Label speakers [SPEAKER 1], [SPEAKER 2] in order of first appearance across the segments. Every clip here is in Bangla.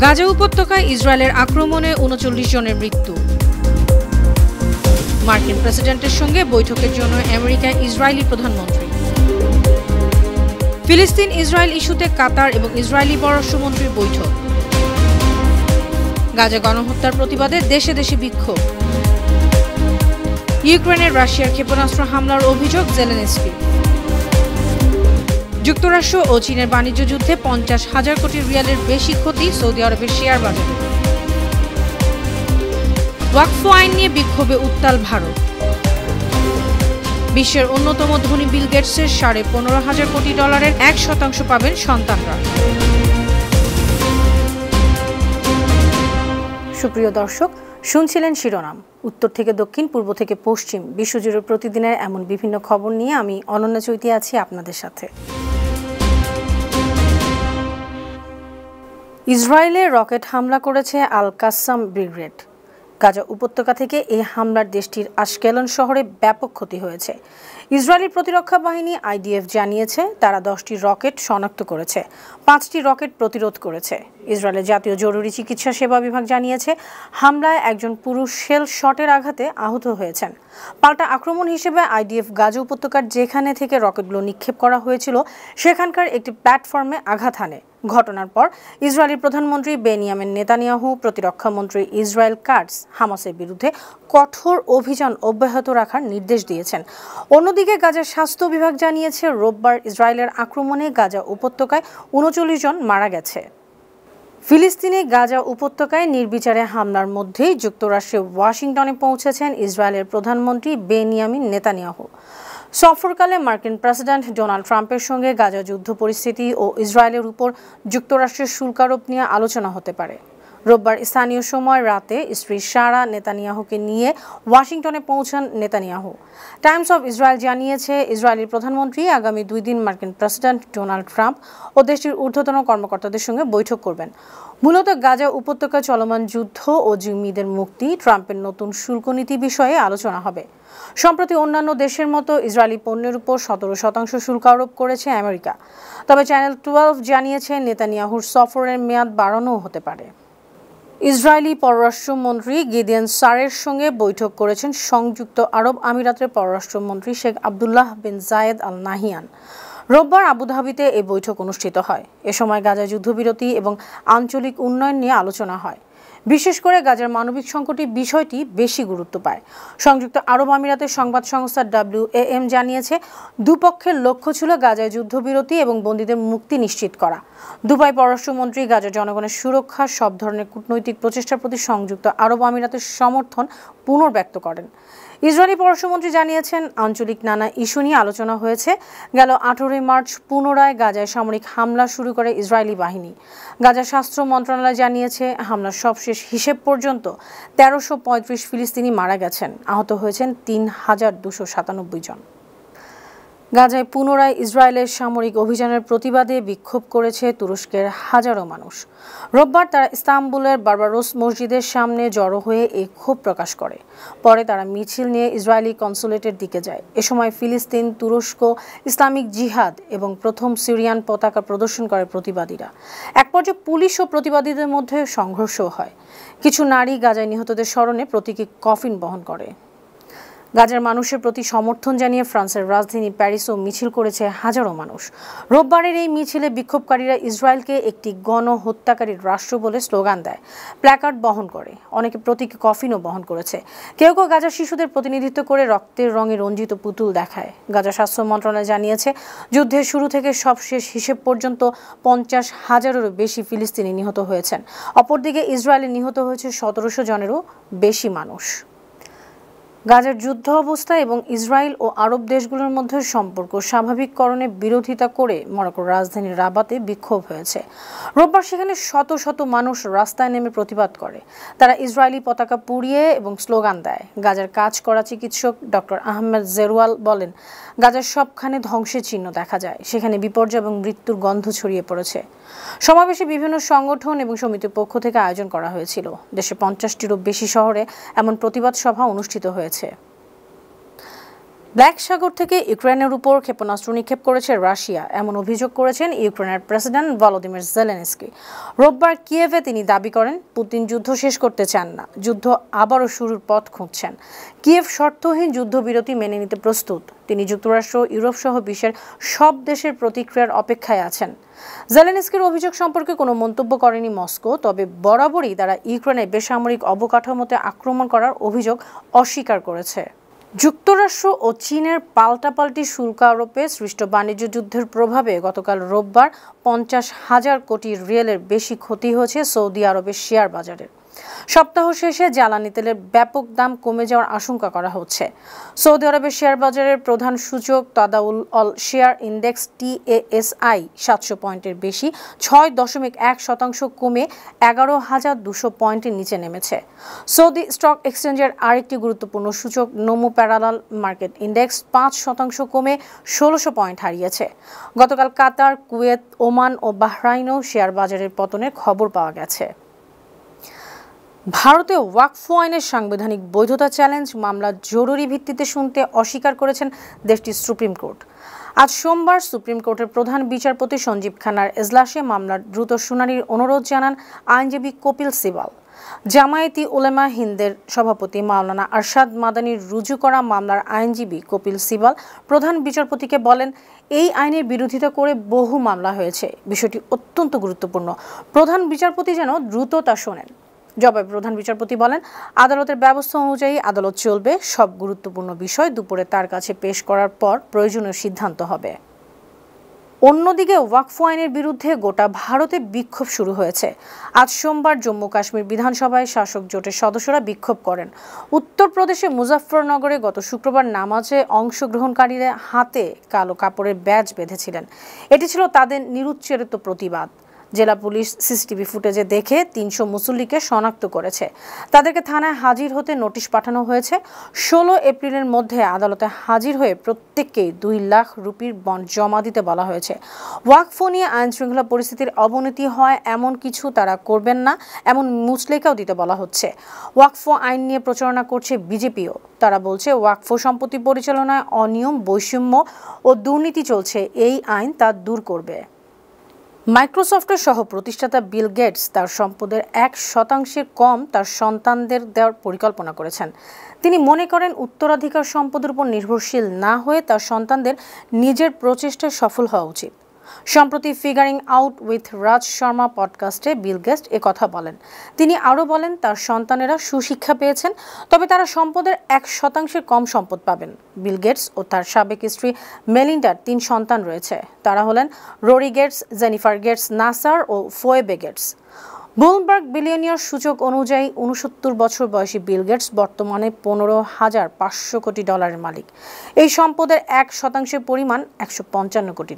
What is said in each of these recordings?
[SPEAKER 1] গাজা উপত্যকায় ইসরায়েলের আক্রমণে ৩৯ জনের মৃত্যু। মার্কিন প্রেসিডেন্টের সঙ্গে বৈঠকের জন্য আমেরিকায় ইসরায়েলি প্রধানমন্ত্রী। ফিলিস্তিন ইসরায়েল ইস্যুতে কাতার এবং ইসরায়েলি পররাষ্ট্রমন্ত্রীর বৈঠক। গাজা গণহত্যার প্রতিবাদে দেশে দেশে বিক্ষোভ। ইউক্রেনের রাশিয়ার ক্ষেপণাস্ত্র হামলার অভিযোগ জেলেনস্কি। যুক্তরাষ্ট্র ও চীনের বাণিজ্য যুদ্ধে ৫০,০০০ কোটি রিয়ালের বেশি ক্ষতি সৌদি আরবের শেয়ার বাজারে। ওয়াকফ আইন নিয়ে বিক্ষোভে উত্তাল ভারত। বিশ্বের অন্যতম ধনী বিল গেটসের $১৫,০০০ কোটি ডলারের ১% পাবেন সন্তানরা। সুপ্রিয় দর্শক, শুনছিলেন শিরোনাম। উত্তর থেকে দক্ষিণ, পূর্ব থেকে পশ্চিম, বিশ্বজুড়ে প্রতিদিনের এমন বিভিন্ন খবর নিয়ে আমি অনন্যা চৈতি আছি আপনাদের সাথে। ইসরায়েলে রকেট হামলা করেছে আল কাসাম ব্রিগেড। গাজা উপত্যকা থেকে এই হামলার দেশটির আশকেলন শহরে ব্যাপক ক্ষতি হয়েছে। ইসরায়েলি প্রতিরক্ষা বাহিনী IDF জানিয়েছে তারা 10টি রকেট শনাক্ত করেছে, 5টি রকেট প্রতিরোধ করেছে। ইসরায়েলের জাতীয় জরুরি চিকিৎসা সেবা বিভাগ জানিয়েছে হামলায় একজন পুরুষ শেল শটের আঘাতে আহত হয়েছেন। পাল্টা আক্রমণ হিসেবে IDF গাজা উপত্যকার যেখানে থেকে রকেটগুলো নিক্ষেপ করা হয়েছিল সেখানকার একটি প্ল্যাটফর্মে আঘাত হানে। ঘটনার পর ইসরায়েলি প্রধানমন্ত্রী বেনিয়ামিন নেতানিয়াহু, প্রতিরক্ষা মন্ত্রী ইসরায়েল কাটস হামাসের বিরুদ্ধে কঠোর অভিযান অব্যাহত রাখার নির্দেশ দিয়েছেন। অন্যদিকে গাজার স্বাস্থ্য বিভাগ জানিয়েছে রোববার ইসরায়েলের আক্রমণে গাজা উপত্যকায় ৩৯ জন মারা গেছে। ফিলিস্তিনে গাজা উপত্যকায় নির্বিচারে হামলার মধ্যেই যুক্তরাষ্ট্রের ওয়াশিংটনে পৌঁছেছেন ইসরায়েলের প্রধানমন্ত্রী বেনিয়ামিন নেতানিয়াহু। সফরকালে মার্কিন প্রেসিডেন্ট ডোনাল্ড ট্রাম্পের সঙ্গে গাজা যুদ্ধ পরিস্থিতি ও ইসরায়েলের উপর যুক্তরাষ্ট্রের শুল্ক আরোপ নিয়ে আলোচনা হতে পারে। রোববার স্থানীয় সময় রাতে স্ত্রী সারা নেতানিয়াহুকে নিয়ে ওয়াশিংটনে পৌঁছান নেতানিয়াহু। টাইমস অব ইসরায়েল জানিয়েছে ইসরায়েলি প্রধানমন্ত্রী আগামী 2 দিন মার্কিন প্রেসিডেন্ট ডোনাল্ড ট্রাম্প ও দেশটির ঊর্ধ্বতন কর্মকর্তাদের সঙ্গে বৈঠক করবেন। মূলত গাজা উপত্যকায় চলমান যুদ্ধ ও জিম্মিদের মুক্তি, ট্রাম্পের নতুন শুল্ক নীতি বিষয়ে আলোচনা হবে। সম্প্রতি অন্যান্য দেশের মতো ইসরায়েলি পণ্যের উপর 17% শুল্ক আরোপ করেছে আমেরিকা। তবে চ্যানেল 12 জানিয়েছে নেতানিয়াহুর সফরের মেয়াদ বাড়ানোও হতে পারে। ইসরায়েলি পররাষ্ট্রমন্ত্রী গিদিয়ন সারের সঙ্গে বৈঠক করেছেন সংযুক্ত আরব আমিরাতের পররাষ্ট্রমন্ত্রী শেখ আবদুল্লাহ বিন জায়েদ আল নাহিয়ান। রোববার আবুধাবিতে এই বৈঠক অনুষ্ঠিত হয়। এ সময় গাজা যুদ্ধবিরতি এবং আঞ্চলিক উন্নয়ন নিয়ে আলোচনা হয়। বিশেষ করে গাজার মানবিক সংকটের বিষয়টি বেশি গুরুত্ব পায়। সংযুক্ত আরব আমিরাতের সংবাদ সংস্থা WAM জানিয়েছে দুপক্ষের লক্ষ্য ছিল গাজায় যুদ্ধবিরতি এবং বন্দীদের মুক্তি নিশ্চিত করা। দুবাই পররাষ্ট্রমন্ত্রী গাজার জনগণের সুরক্ষা সব ধরনের কূটনৈতিক প্রচেষ্টার প্রতি সংযুক্ত আরব আমিরাতের সমর্থন পুনর্ব্যক্ত করেন। ইসরায়েলি পররাষ্ট্রমন্ত্রী জানিয়েছেন আঞ্চলিক নানা ইস্যু নিয়ে আলোচনা হয়েছে। গেল 18 মার্চ পুনরায় গাজায় সামরিক হামলা শুরু করে ইসরায়েলি বাহিনী। গাজার স্বাস্থ্য মন্ত্রণালয় জানিয়েছে হামলার সবশেষ হিসেব পর্যন্ত 1335 ফিলিস্তিনি মারা গেছেন, আহত হয়েছেন 3297 জন। গাজায় পুনরায় ইসরায়েলের সামরিক অভিযানের প্রতিবাদে বিক্ষোভ করেছে তুরস্কের হাজারো মানুষ। রোববার তারা ইস্তাম্বুলের বারবারোস মসজিদের সামনে জড়ো হয়ে এই ক্ষোভ প্রকাশ করে। পরে তারা মিছিল নিয়ে ইসরায়েলি কনসুলেটের দিকে যায়। এ সময় ফিলিস্তিন, তুরস্ক, ইসলামিক জিহাদ এবং প্রথম সিরিয়ান পতাকা প্রদর্শন করে প্রতিবাদীরা। এক পর্যায়ে পুলিশ ও প্রতিবাদীদের মধ্যে সংঘর্ষও হয়। কিছু নারী গাজায় নিহতদের স্মরণে প্রতীকী কফিন বহন করে। গাজার মানুষের প্রতি সমর্থন জানিয়ে ফ্রান্সের রাজধানী প্যারিসও মিছিল করেছে হাজারো মানুষ। রোববারের এই মিছিলে বিক্ষোভকারীরা ইসরায়েলকে একটি গণহত্যাকারী রাষ্ট্র বলে স্লোগান দেয়, প্ল্যাকার্ড বহন করে, অনেকে প্রতীকী কফিনও বহন করেছে। কেউ কেউ গাজার শিশুদের প্রতিনিধিত্ব করে রক্তের রঙে রঞ্জিত পুতুল দেখায়। গাজা স্বাস্থ্য মন্ত্রণালয় জানিয়েছে যুদ্ধের শুরু থেকে সবশেষ হিসেব পর্যন্ত 50,000-এরও বেশি ফিলিস্তিনি নিহত হয়েছেন। অপরদিকে ইসরায়েলে নিহত হয়েছে 1700 জনেরও বেশি মানুষ। গাজার যুদ্ধ অবস্থা এবং ইসরায়েল ও আরব দেশগুলোর মধ্যে সম্পর্ক স্বাভাবিককরণে বিরোধিতা করে মরক্কোর রাজধানী রাবাতে বিক্ষোভ হয়েছে। রোববার সেখানে শত শত মানুষ রাস্তায় নেমে প্রতিবাদ করে। তারা ইসরায়েলি পতাকা পুড়িয়ে এবং স্লোগান দেয়। গাজার কাজ করা চিকিৎসক ডক্টর আহমেদ জেরওয়াল বলেন, গাজার সবখানে ধ্বংসের চিহ্ন দেখা যায়, সেখানে বিপর্যয় এবং মৃত্যুর গন্ধ ছড়িয়ে পড়েছে। সমাবেশে বিভিন্ন সংগঠন এবং সমিতির পক্ষ থেকে আয়োজন করা হয়েছিল। দেশে 50টিরও বেশি শহরে এমন প্রতিবাদ সভা অনুষ্ঠিত হয়েছে। ব্ল্যাক সাগর থেকে ইউক্রেনের উপর ক্ষেপণাস্ত্র নিক্ষেপ করেছে রাশিয়া, এমন অভিযোগ করেছেন ইউক্রেনের প্রেসিডেন্ট ভলোদিমির জেলেনস্কি। রোববার কিয়েভে তিনি দাবি করেন পুতিন যুদ্ধ শেষ করতে চান না, যুদ্ধ আবারও শুরুর পথ খুঁজছেন। কিয়েভ শর্তহীন যুদ্ধবিরতি মেনে নিতে প্রস্তুত। তিনি যুক্তরাষ্ট্র, ইউরোপ সহ বিশ্বের সব দেশের প্রতিক্রিয়ার অপেক্ষায় আছেন। জেলেনস্কির অভিযোগ সম্পর্কে কোনো মন্তব্য করেনি মস্কো, তবে বরাবরই তারা ইউক্রেনের বেসামরিক অবকাঠামোতে আক্রমণ করার অভিযোগ অস্বীকার করেছে। যুক্তরাষ্ট্র ও চীনের পাল্টাপাল্টি শুল্ক আরোপে সৃষ্ট বাণিজ্য যুদ্ধের প্রভাবে গতকাল রোববার 50,000 কোটি রিয়ালের বেশি ক্ষতি হয়েছে সৌদি আরবের শেয়ার বাজারের। সপ্তাহ শেষে জ্বালানি তেলের ব্যাপক দাম কমে যাওয়ার আশঙ্কা করা হচ্ছে। সৌদি আরবের শেয়ার বাজারের প্রধান সূচক তাদাউল অল শেয়ার ইন্ডেক্স TASI 700 পয়েন্টের বেশি 6.1% কমে 11,200 পয়েন্টের নিচে নেমেছে। সৌদি স্টক এক্সচেঞ্জের আরেকটি গুরুত্বপূর্ণ সূচক নোমো প্যারালাল মার্কেট ইন্ডেক্স 5% কমে 1600 পয়েন্ট হারিয়েছে। গতকাল কাতার, কুয়েত, ওমান ও বাহরাইনও শেয়ার বাজারের পতনের খবর পাওয়া গেছে। ভারতে ওয়াকফ আইনের সাংবিধানিক বৈধতা চ্যালেঞ্জ মামলা জরুরি ভিত্তিতে শুনতে অস্বীকার করেছেন দেশটির সুপ্রিম কোর্ট। আজ সোমবার সুপ্রিম কোর্টের প্রধান বিচারপতি সঞ্জীব খান্নার এজলাসে মামলার দ্রুত শুনানির অনুরোধ জানান আইনজীবী কপিল সিবাল। জামায়াতি উলেমা হিন্দের সভাপতি মাওলানা আরশাদ মাদানির রুজু করা মামলার আইনজীবী কপিল সিবাল প্রধান বিচারপতিকে বলেন, এই আইনের বিরোধিতা করে বহু মামলা হয়েছে, বিষয়টি অত্যন্ত গুরুত্বপূর্ণ, প্রধান বিচারপতি যেন দ্রুত তা শোনেন। জবাবে প্রধান বিচারপতি বলেন, আদালতের ব্যবস্থা অনুযায়ী আদালত চলবে, সব গুরুত্বপূর্ণ বিষয় দুপুরে তার কাছে পেশ করার পর প্রয়োজনীয় সিদ্ধান্ত হবে। অন্যদিকে ওয়াকফ আইনের বিরুদ্ধে গোটা ভারতে বিক্ষোভ শুরু হয়েছে। আজ সোমবার জম্মু কাশ্মীর বিধানসভায় শাসক জোটের সদস্যরা বিক্ষোভ করেন। উত্তরপ্রদেশের মুজাফফরনগরে গত শুক্রবার নামাজে অংশগ্রহণকারীরা হাতে কালো কাপড়ের ব্যাজ বেঁধেছিলেন। এটি ছিল তাদের নিরুচ্চারিত প্রতিবাদ। জেলা পুলিশ সিসিটিভি ফুটেজে দেখে 300 মুসল্লিকে শনাক্ত করেছে। তাদেরকে থানায় হাজির হতে নোটিশ পাঠানো হয়েছে। 16 এপ্রিলের মধ্যে আদালতে হাজির হয়ে প্রত্যেককেই 2 লাখ রুপির বন্ড জমা দিতে বলা হয়েছে। ওয়াকফ নিয়ে আইন শৃঙ্খলা পরিস্থিতির অবনতি হয় এমন কিছু তারা করবেন না, এমন মুচলেকাও দিতে বলা হচ্ছে। ওয়াকফ আইন নিয়ে প্রচারণা করছে বিজেপিও। তারা বলছে ওয়াকফ সম্পত্তি পরিচালনায় অনিয়ম, বৈষম্য ও দুর্নীতি চলছে, এই আইন তা দূর করবে। মাইক্রোসফটের সহ প্রতিষ্ঠাতা বিল গেটস তার সম্পদের 1% কম তার সন্তানদের দেওয়ার পরিকল্পনা করেছেন। তিনি মনে করেন উত্তরাধিকার সম্পদের উপর নির্ভরশীল না হয়ে তার সন্তানদের নিজের প্রচেষ্টায় সফল হওয়া উচিত। সম্প্রতি figuring out with Raj Sharma পডকাস্টে বিল গেটস কথা বলেন। তিনি আরও বলেন, তার সন্তানেরা সুশিক্ষা পেয়েছেন, তবে তারা সম্পদের 1% কম সম্পদ পাবেন। বিল গেটস ও তার সাবেক স্ত্রী মেলিন্ডার 3 সন্তান রয়েছে। তারা হলেন রোরি গেটস, জেনিফার গেটস নাসার ও ফোয়েবে গেটস। ব্লুমবার্গ বিলিয়নিয়ার সূচক অনুযায়ী 69 বছর বয়সী বিল গেটস বর্তমানে $15,500 কোটি মালিক। এই সম্পদের 1% পরিমাণ $155 কোটি।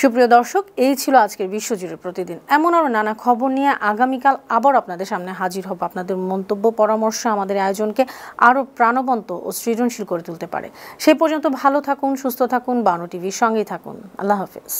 [SPEAKER 1] সুপ্রিয় দর্শক, এই ছিল আজকের বিশ্বজুড়ে প্রতিদিন। এমন আরও নানা খবর নিয়ে আগামীকাল আবার আপনাদের সামনে হাজির হব। আপনাদের মন্তব্য, পরামর্শ আমাদের আয়োজনকে আরও প্রাণবন্ত ও সৃজনশীল করে তুলতে পারে। সেই পর্যন্ত ভালো থাকুন, সুস্থ থাকুন, বানু টিভির সঙ্গেই থাকুন। আল্লাহ হাফেজ।